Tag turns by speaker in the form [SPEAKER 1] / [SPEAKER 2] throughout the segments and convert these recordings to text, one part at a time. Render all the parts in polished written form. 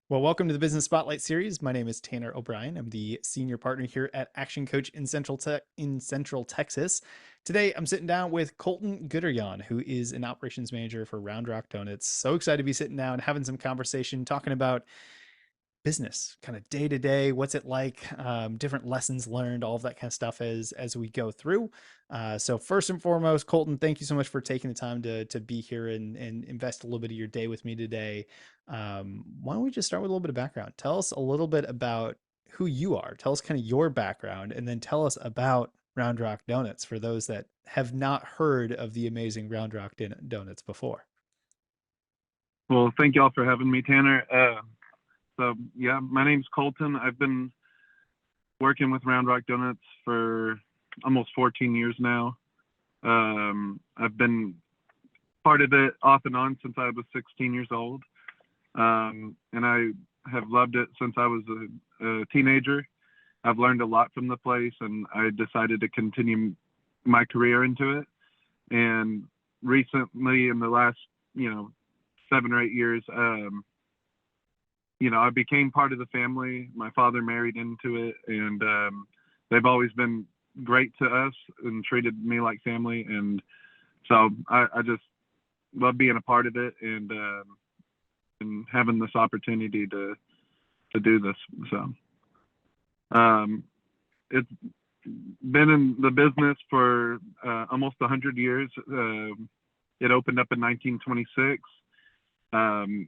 [SPEAKER 1] Well, welcome to the Business Spotlight series. My name is Tanner O'Brien. I'm the senior partner here at Action Coach in Central Texas. Today, I'm sitting down with Colton Guderyahn, who is an operations manager for Round Rock Donuts. So excited to be sitting down, having some conversation, talking about business, kind of day to day. What's it like? Different lessons learned, all of that kind of stuff as we go through. So first and foremost, Colton, thank you so much for taking the time to be here and invest a little bit of your day with me today. Why don't we just start with a little bit of background? Tell us a little bit about who you are. Tell us kind of your background, and then tell us about Round Rock Donuts for those that have not heard of the amazing Round Rock Donuts before.
[SPEAKER 2] Well, thank y'all for having me, Tanner. Yeah, my name's Colton. I've been working with Round Rock Donuts for almost 14 years now. I've been part of it off and on since I was 16 years old. And I have loved it since I was a teenager. I've learned a lot from the place, and I decided to continue my career into it. And recently, in the last, 7 or 8 years, I became part of the family. My father married into it, and they've always been great to us and treated me like family. And so I just love being a part of it and having this opportunity to do this. So it's been in the business for almost 100 years. It opened up in 1926, and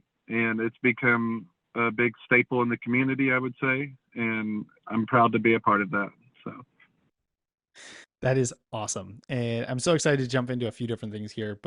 [SPEAKER 2] it's become a big staple in the community, I would say, and I'm proud to be a part of that. So
[SPEAKER 1] That is awesome. And I'm so excited to jump into a few different things here.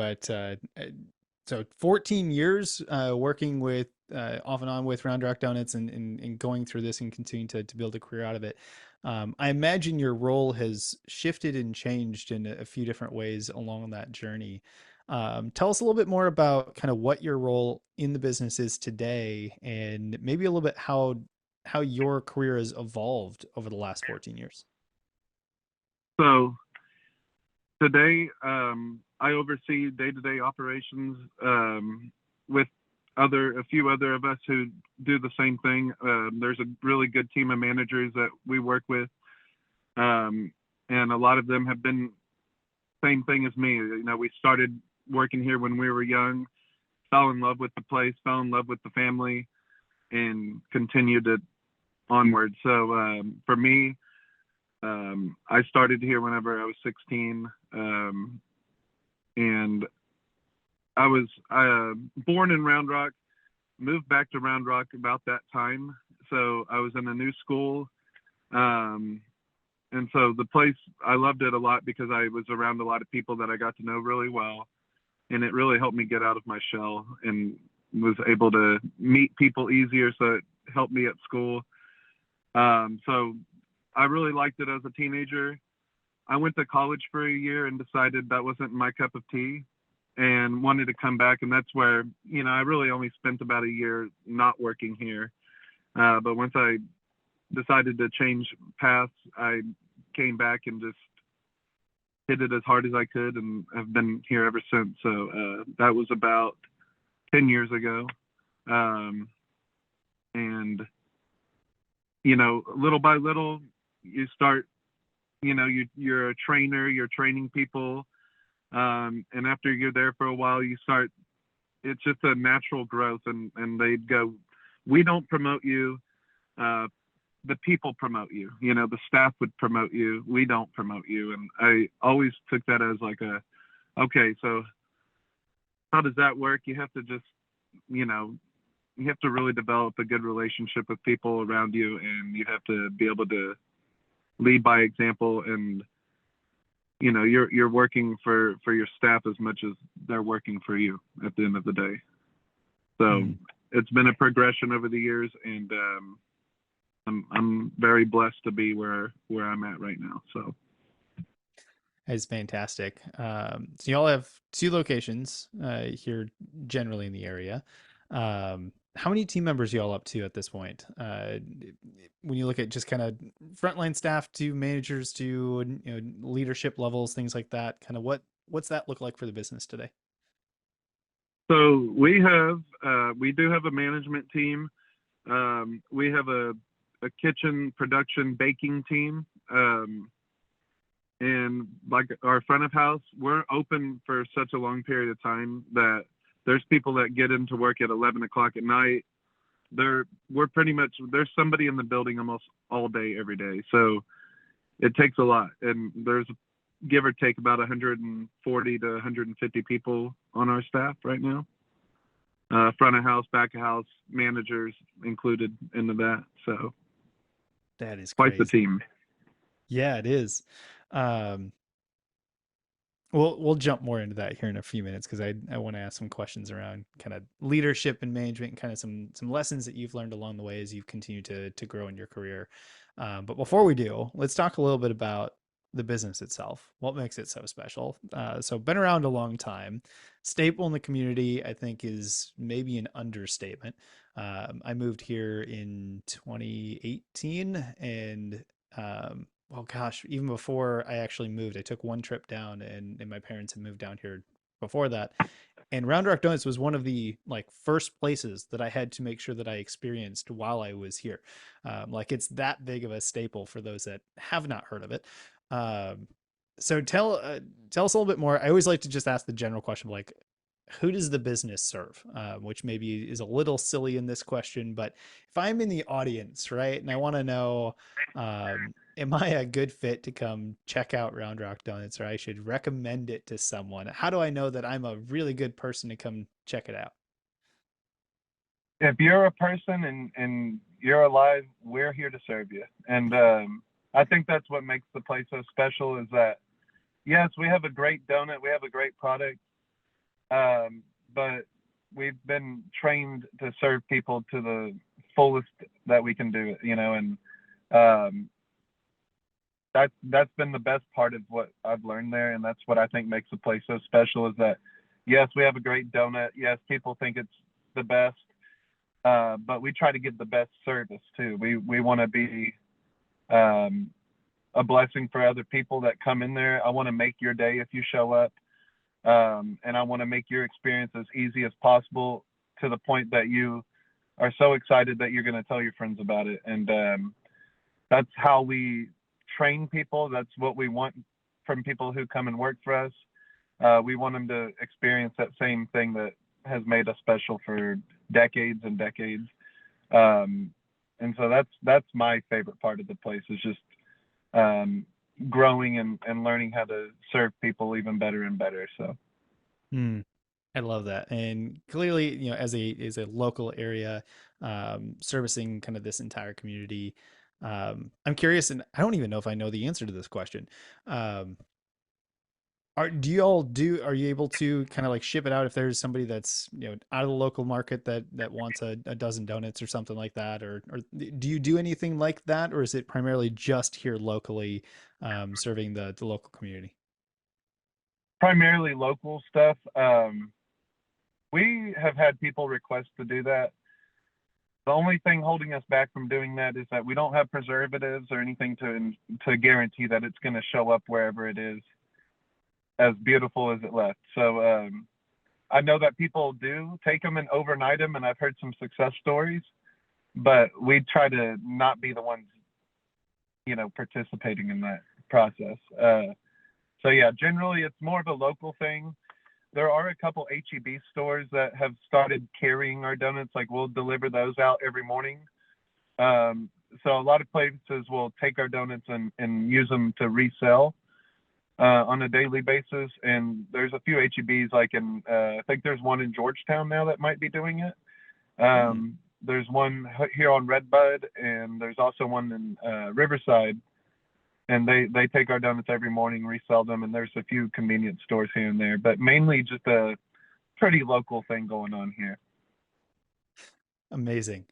[SPEAKER 1] So 14 years working with off and on with Round Rock Donuts and going through this and continuing to build a career out of it. I imagine your role has shifted and changed in a few different ways along that journey. Tell us a little bit more about kind of what your role in the business is today, and maybe a little bit how your career has evolved over the last 14 years.
[SPEAKER 2] so today, I oversee day-to-day operations with a few other of us who do the same thing. There's a really good team of managers that we work with, and a lot of them have been same thing as me. We started working here when we were young, fell in love with the place, fell in love with the family, and continued it onward. So for me, I started here whenever I was 16, and I was born in Round Rock, moved back to Round Rock about that time. So I was in a new school. And so the place, I loved it a lot because I was around a lot of people that I got to know really well. And it really helped me get out of my shell and was able to meet people easier. So it helped me at school. So I really liked it as a teenager. I went to college for a year and decided that wasn't my cup of tea and wanted to come back. And that's where, I really only spent about a year not working here. But once I decided to change paths, I came back and just hit it as hard as I could and have been here ever since. So that was about 10 years ago. And, little by little, you start, you're a trainer, you're training people. And after you're there for a while, it's just a natural growth. And they'd go, we don't promote you. The people promote you. The staff would promote you. We don't promote you. And I always took that as like okay, so how does that work? You have to just, you have to really develop a good relationship with people around you, and you have to be able to lead by example. And you're working for your staff as much as they're working for you at the end of the day. So It's been a progression over the years, and I'm very blessed to be where I'm at right now. So
[SPEAKER 1] It's fantastic. So y'all have two locations here generally in the area. How many team members y'all up to at this point? When you look at just kind of frontline staff to managers to leadership levels, things like that, kind of what's that look like for the business today?
[SPEAKER 2] So we do have a management team. We have a kitchen production baking team. And like our front of house, we're open for such a long period of time that there's people that get into work at 11 o'clock at night. We're pretty much, there's somebody in the building almost all day, every day. So it takes a lot. And there's give or take about 140 to 150 people on our staff right now. Front of house, back of house, managers included into that. So
[SPEAKER 1] That is
[SPEAKER 2] quite the
[SPEAKER 1] crazy.
[SPEAKER 2] team.
[SPEAKER 1] Yeah, it is. Um, we'll jump more into that here in a few minutes because I want to ask some questions around kind of leadership and management and kind of some lessons that you've learned along the way as you've continued to grow in your career. But before we do, let's talk a little bit about the business itself. What makes it so special? So been around a long time, staple in the community. I think is maybe an understatement. I moved here in 2018 and well, gosh, even before I actually moved, I took one trip down and my parents had moved down here before that. And Round Rock Donuts was one of the like first places that I had to make sure that I experienced while I was here. Like it's that big of a staple for those that have not heard of it. Um, so tell us a little bit more. I always like to just ask the general question of like, who does the business serve? Which maybe is a little silly in this question, but if I'm in the audience, right, and I want to know, am I a good fit to come check out Round Rock Donuts, or I should recommend it to someone? How do I know that I'm a really good person to come check it out?
[SPEAKER 2] If you're a person and you're alive, we're here to serve you. And I think that's what makes the place so special is that, yes, we have a great donut, we have a great product, but we've been trained to serve people to the fullest that we can do it, and um, that's been the best part of what I've learned there, and that's what I think makes the place so special is that, yes, we have a great donut. Yes, people think it's the best, but we try to give the best service too. We want to be um, a blessing for other people that come in there. I want to make your day if you show up, and I want to make your experience as easy as possible to the point that you are so excited that you're going to tell your friends about it. And that's how we train people. That's what we want from people who come and work for us. We want them to experience that same thing that has made us special for decades and decades. Um, and so that's my favorite part of the place is just growing and learning how to serve people even better and better. So
[SPEAKER 1] Hmm. I love that. And clearly, as a local area, servicing kind of this entire community, I'm curious, and I don't even know if I know the answer to this question. Um, are you able to kind of like ship it out if there's somebody that's, out of the local market that wants a dozen donuts or something like that? Or do you do anything like that? Or is it primarily just here locally, serving the local community?
[SPEAKER 2] primarily local stuff. We have had people request to do that. The only thing holding us back from doing that is that we don't have preservatives or anything to guarantee that it's going to show up wherever it is as beautiful as it left. So I know that people do take them and overnight them, and I've heard some success stories. But we try to not be the ones, participating in that process. So yeah, generally it's more of a local thing. There are a couple HEB stores that have started carrying our donuts. Like we'll deliver those out every morning. So a lot of places will take our donuts and use them to resell on a daily basis. And there's a few HEBs like I think there's one in Georgetown now that might be doing it.
[SPEAKER 1] Hmm.
[SPEAKER 2] There's one here on Redbud, and there's also one in Riverside. And they take our donuts every morning, resell them, and there's a few convenience stores here and there, but mainly just a pretty local thing going on here.
[SPEAKER 1] Amazing.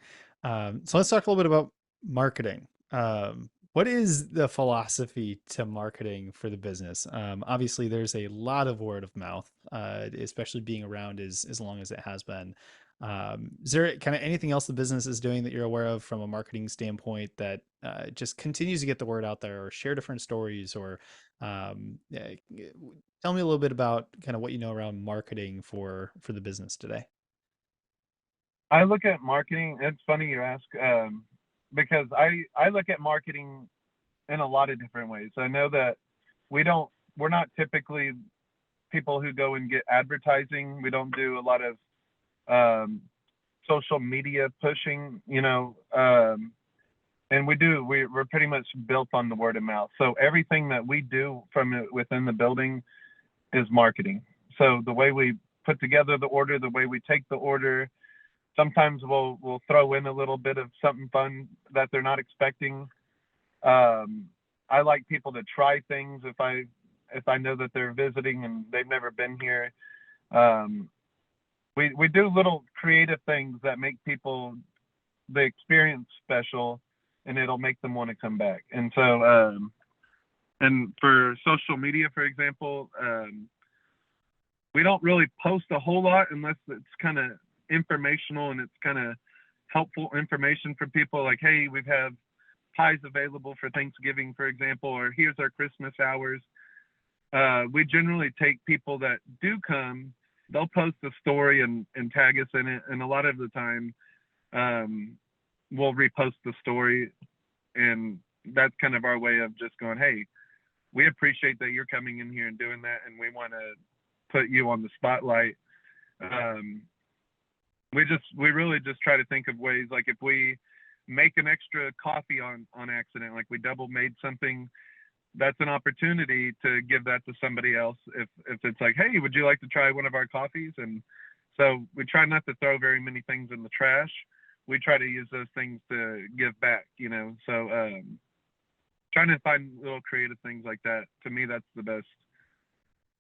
[SPEAKER 1] So let's talk a little bit about marketing. What is the philosophy to marketing for the business? Obviously, there's a lot of word of mouth, especially being around as long as it has been. Is there kind of anything else the business is doing that you're aware of from a marketing standpoint that just continues to get the word out there, or share different stories, or yeah, tell me a little bit about kind of what you know around marketing for the business today?
[SPEAKER 2] I look at marketing. It's funny you ask, because I look at marketing in a lot of different ways. I know that we're not typically people who go and get advertising. We don't do a lot of um, social media pushing, and we're pretty much built on the word of mouth. So everything that we do from within the building is marketing. So the way we put together the order, the way we take the order, sometimes we'll throw in a little bit of something fun that they're not expecting. I like people to try things if I know that they're visiting and they've never been here. Um, we do little creative things that make people the experience special, and it'll make them want to come back. And so, and for social media, for example, we don't really post a whole lot unless it's kind of informational and it's kind of helpful information for people. Like, hey, we have pies available for Thanksgiving, for example, or here's our Christmas hours. We generally take people that do come, they'll post a story and tag us in it. And a lot of the time, we'll repost the story. And that's kind of our way of just going, hey, we appreciate that you're coming in here and doing that. And we want to put you on the spotlight. We really just try to think of ways, like if we make an extra coffee on accident, like we double made something, that's an opportunity to give that to somebody else. If it's like, hey, would you like to try one of our coffees? And so we try not to throw very many things in the trash. We try to use those things to give back, So trying to find little creative things like that, to me, that's the best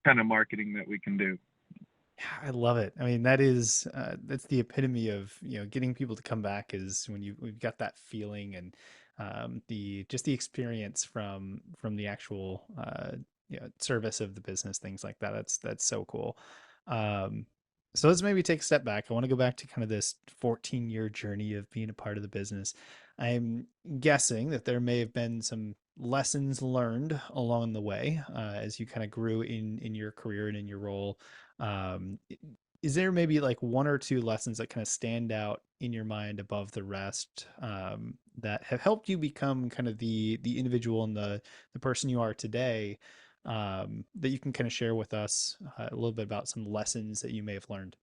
[SPEAKER 2] kind of marketing that we can do.
[SPEAKER 1] Yeah, I love it. I mean, that's the epitome of, getting people to come back is when we've got that feeling and the experience from the actual service of the business, things like that. That's so cool. Um, so let's maybe take a step back. I want to go back to kind of this 14-year journey of being a part of the business. I'm guessing that there may have been some lessons learned along the way as you kind of grew in your career and in your role. um, is there maybe like one or two lessons that kind of stand out in your mind above the rest, that have helped you become kind of the individual and the person you are today, that you can kind of share with us a little bit about some lessons that you may have learned?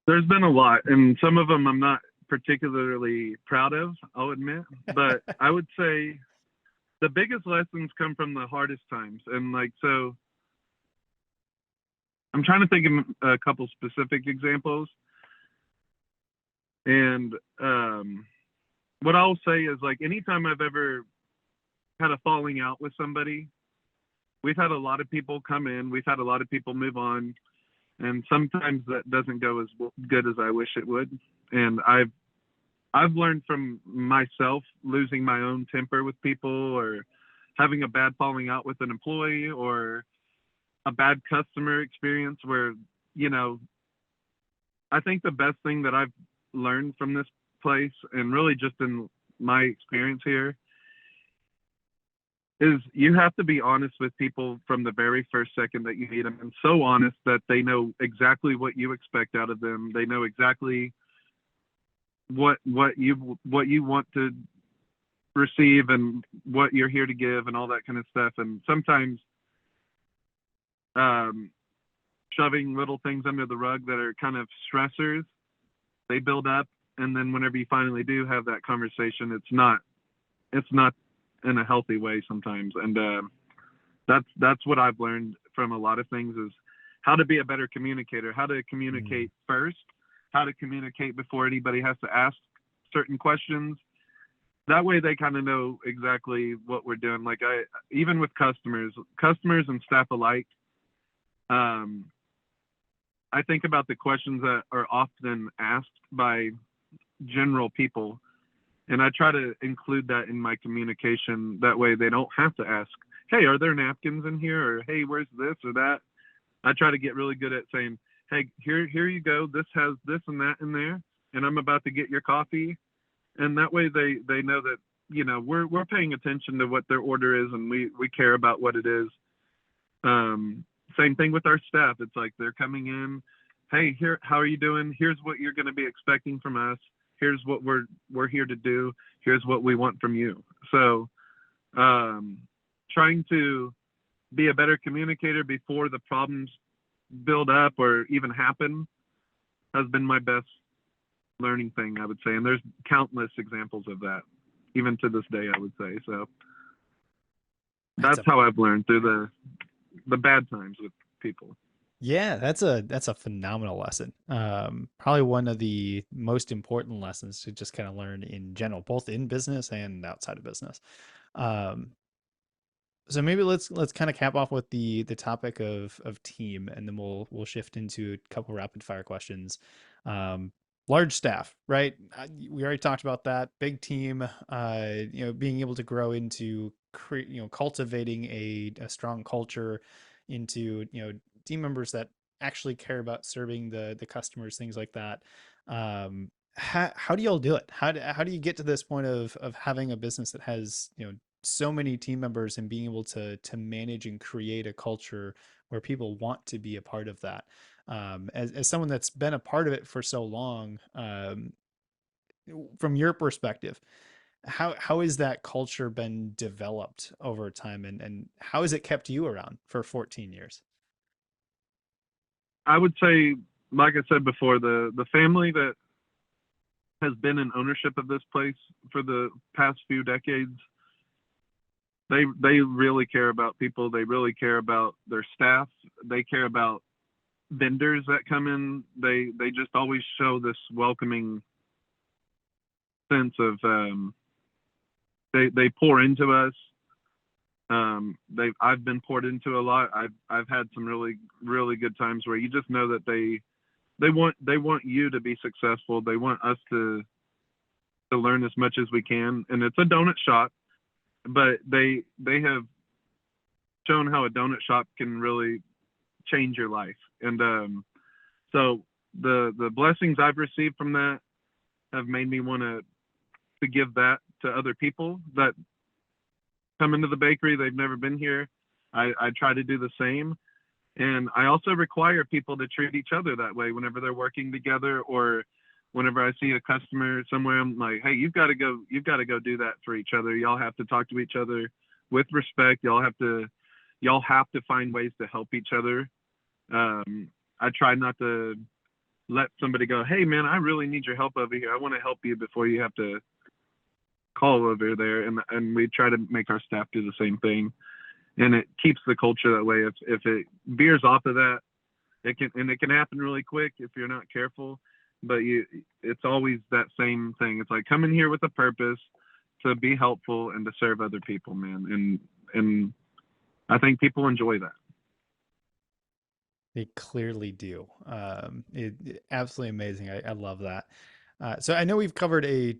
[SPEAKER 2] There's been a lot, and some of them I'm not particularly proud of, I'll admit. But I would say the biggest lessons come from the hardest times. And like, so I'm trying to think of a couple specific examples. And what I'll say is, like, anytime I've ever had a falling out with somebody, we've had a lot of people come in, we've had a lot of people move on, and sometimes that doesn't go as good as I wish it would. And I've learned from myself losing my own temper with people, or having a bad falling out with an employee, or a bad customer experience where, you know, I think the best thing that I've learned from this place, and really just in my experience here, is you have to be honest with people from the very first second that you meet them, and so honest that they know exactly what you expect out of them. They know exactly what you want to receive and what you're here to give and all that kind of stuff. And sometimes um, shoving little things under the rug that are kind of stressors, they build up, and then whenever you finally do have that conversation, it's not in a healthy way sometimes. And that's what I've learned from a lot of things, is how to be a better communicator, how to communicate first, how to communicate before anybody has to ask certain questions. That way they kind of know exactly what we're doing. Like, even with customers and staff alike, I think about the questions that are often asked by general people, and I try to include that in my communication. That way they don't have to ask, hey, are there napkins in here? Or, hey, where's this or that? I try to get really good at saying, hey, here you go. This has this and that in there, and I'm about to get your coffee. And that way they know that, we're paying attention to what their order is, and we care about what it is. Same thing with our staff. It's like they're coming in, hey, here, how are you doing? Here's what you're going to be expecting from us. Here's what we're here to do. Here's what we want from you. So, um, trying to be a better communicator before the problems build up or even happen has been my best learning thing, I would say. And there's countless examples of that, even to this day, I would say. So
[SPEAKER 1] That's
[SPEAKER 2] that's
[SPEAKER 1] a
[SPEAKER 2] how I've learned through the bad times with people.
[SPEAKER 1] Yeah, that's a phenomenal lesson. Probably one of the most important lessons to just kind of learn in general, both in business and outside of business. Um, so maybe let's kind of cap off with the topic of team, and then we'll shift into a couple rapid fire questions. Um, Large staff, right? We already talked about that. Big team. Being able to grow into cultivating a strong culture into team members that actually care about serving the customers, things like that. How do y'all do it? How do you get to this point of having a business that has so many team members and being able to manage and create a culture where people want to be a part of that? As someone that's been a part of it for so long, from your perspective, how has that culture been developed over time, and how has it kept you around for 14 years?
[SPEAKER 2] I would say, like I said before, the family that has been in ownership of this place for the past few decades, they really care about people. They really care about their staff. They care about vendors that come in. They just always show this welcoming sense of they pour into us. I've been poured into a lot. I've had some really good times where you just know that they want you to be successful. They want us to learn as much as we can, and it's a donut shop, but they have shown how a donut shop can really change your life. And so the blessings I've received from that have made me want to give that to other people that come into the bakery. They've never been here. I try to do the same. And I also require people to treat each other that way whenever they're working together, or whenever I see a customer somewhere. I'm like, hey, you've got to go do that for each other. Y'all have to talk to each other with respect. Y'all have to find ways to help each other. I try not to let somebody go, hey man, I really need your help over here. I want to help you before you have to call over there. And we try to make our staff do the same thing. And it keeps the culture that way. If it veers off of that, it can happen really quick if you're not careful. But it's always that same thing. It's like, come in here with a purpose to be helpful and to serve other people, man. And I think people enjoy that.
[SPEAKER 1] They clearly do. Absolutely amazing. I love that. So I know we've covered a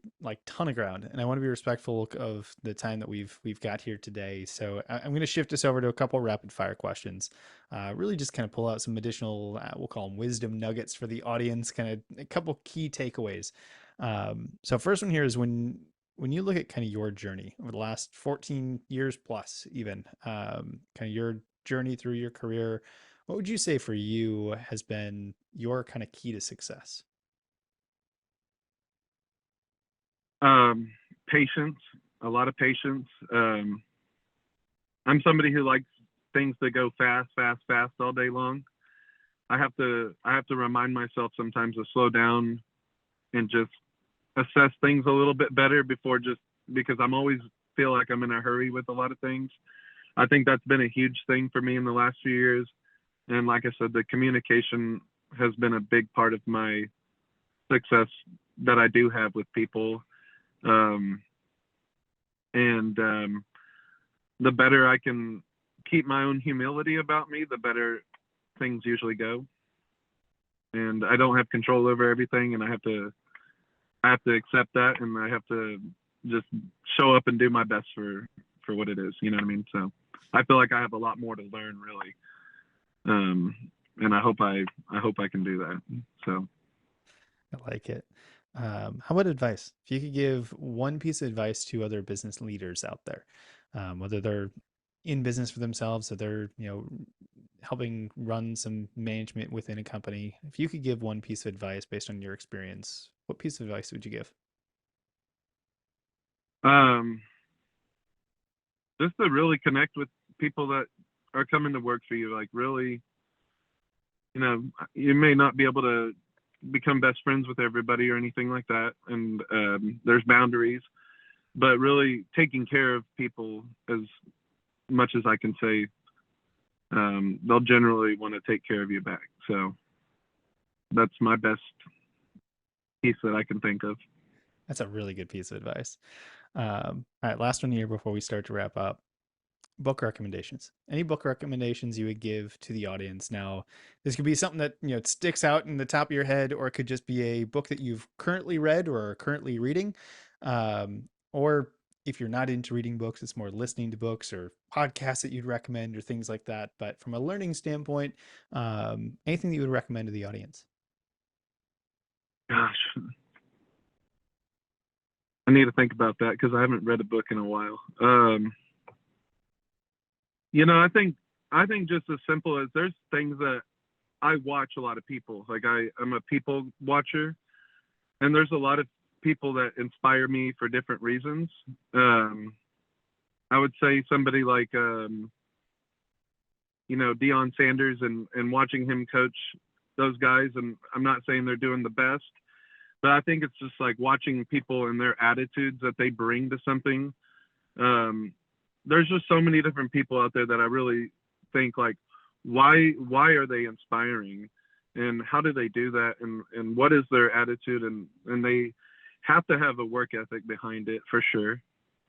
[SPEAKER 1] ton of ground, and I want to be respectful of the time that we've got here today. So I'm going to shift us over to a couple rapid fire questions. Really, just kind of pull out some additional, we'll call them wisdom nuggets for the audience. Kind of a couple key takeaways. So first one here is when you look at kind of your journey over the last 14 years plus, even kind of your journey through your career, what would you say for you has been your kind of key to success?
[SPEAKER 2] Um, Patience, a lot of patience. I'm somebody who likes things to go fast, fast, fast all day long. I have to remind myself sometimes to slow down and just assess things a little bit better before, just because I'm always feel like I'm in a hurry with a lot of things. I think that's been a huge thing for me in the last few years. And like I said, the communication has been a big part of my success that I do have with people. Um, and The better I can keep my own humility about me, the better things usually go. And I don't have control over everything, and I have to accept that, and I have to just show up and do my best for what it is. You know what I mean? So I feel like I have a lot more to learn, really. Um, and I hope I can do that. So
[SPEAKER 1] I like it. How about advice? If you could give one piece of advice to other business leaders out there, whether they're in business for themselves, so they're helping run some management within a company. If you could give one piece of advice based on your experience, what piece of advice would you give?
[SPEAKER 2] Um, just to really connect with people that are coming to work for you. Like really, you may not be able to become best friends with everybody or anything like that, and there's boundaries. But really taking care of people as much as I can say, they'll generally want to take care of you back. So that's my best piece that I can think of.
[SPEAKER 1] That's a really good piece of advice. All right, last one here before we start to wrap up. Book recommendations. Any book recommendations you would give to the audience? Now, this could be something that sticks out in the top of your head, or it could just be a book that you've currently read or are currently reading. Or if you're not into reading books, it's more listening to books or podcasts that you'd recommend or things like that. But from a learning standpoint, anything that you would recommend to the audience?
[SPEAKER 2] Gosh, I need to think about that because I haven't read a book in a while. I think just as simple as there's things that I watch a lot of people. Like I'm a people watcher, and there's a lot of people that inspire me for different reasons. Um, I would say somebody like Deion Sanders and watching him coach those guys, and I'm not saying they're doing the best, but I think it's just like watching people and their attitudes that they bring to something. Um, there's just so many different people out there that I really think like why are they inspiring and how do they do that and what is their attitude and they have to have a work ethic behind it for sure.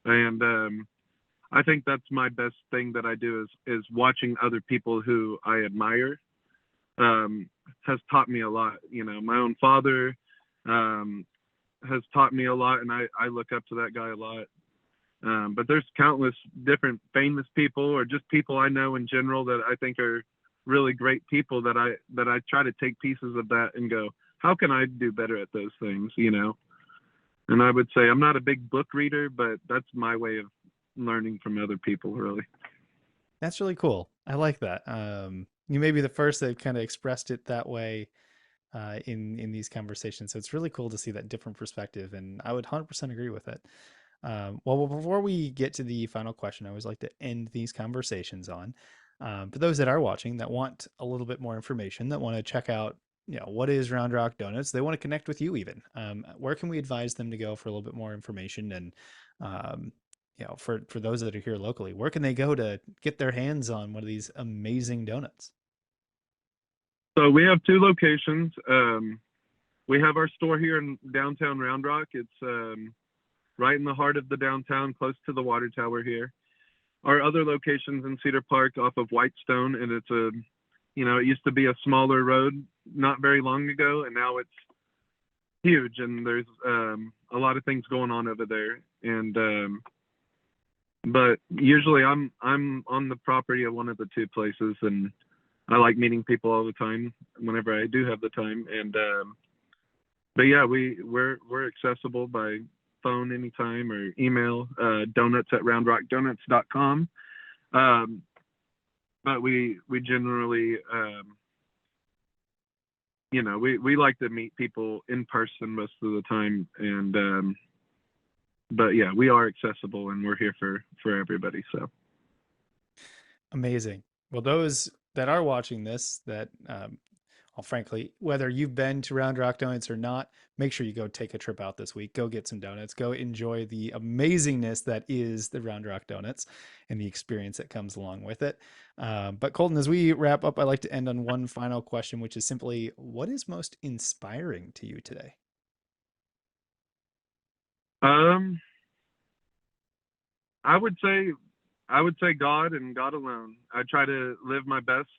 [SPEAKER 2] And I think that's my best thing that I do is watching other people who I admire. Has taught me a lot. My own father um, has taught me a lot, and I look up to that guy a lot. But there's countless different famous people or just people I know in general that I think are really great people that I try to take pieces of that and go, how can I do better at those things? And I would say I'm not a big book reader, but that's my way of learning from other people, really.
[SPEAKER 1] That's really cool. I like that. You may be the first that kind of expressed it that way in these conversations. So it's really cool to see that different perspective, and I would 100% agree with it. Well, before we get to the final question, I always like to end these conversations on. For those that are watching that want a little bit more information, that want to check out, what is Round Rock Donuts, they want to connect with you even. Where can we advise them to go for a little bit more information? And, um, for those that are here locally, where can they go to get their hands on one of these amazing donuts?
[SPEAKER 2] So we have two locations. We have our store here in downtown Round Rock. It's right in the heart of the downtown, close to the water tower here. Our other locations in Cedar Park off of Whitestone, and it used to be a smaller road not very long ago, and now it's huge, and there's a lot of things going on over there. And but usually I'm on the property of one of the two places, and I like meeting people all the time whenever I do have the time. And but yeah, we're accessible by phone anytime or email, donuts at roundrockdonuts.com. Um, but we generally, we like to meet people in person most of the time. And but yeah, we are accessible and we're here for everybody. So
[SPEAKER 1] Amazing. Well, those that are watching this, that well, frankly, whether you've been to Round Rock Donuts or not, make sure you go take a trip out this week. Go get some donuts. Go enjoy the amazingness that is the Round Rock Donuts and the experience that comes along with it. But Colton, as we wrap up, I'd like to end on one final question, which is simply, what is most inspiring to you today?
[SPEAKER 2] um, I would say I would say God and God alone. I try to live my best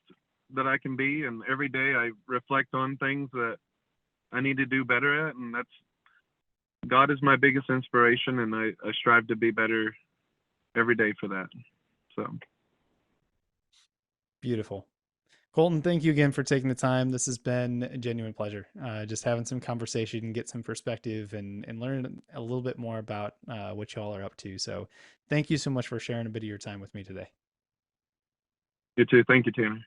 [SPEAKER 2] that I can be, and every day I reflect on things that I need to do better at, and that's God is my biggest inspiration, and I strive to be better every day for that. So
[SPEAKER 1] Beautiful. Colton, thank you again for taking the time. This has been a genuine pleasure. Just having some conversation and get some perspective and learn a little bit more about what y'all are up to. So thank you so much for sharing a bit of your time with me today.
[SPEAKER 2] You too. Thank you, Tanner.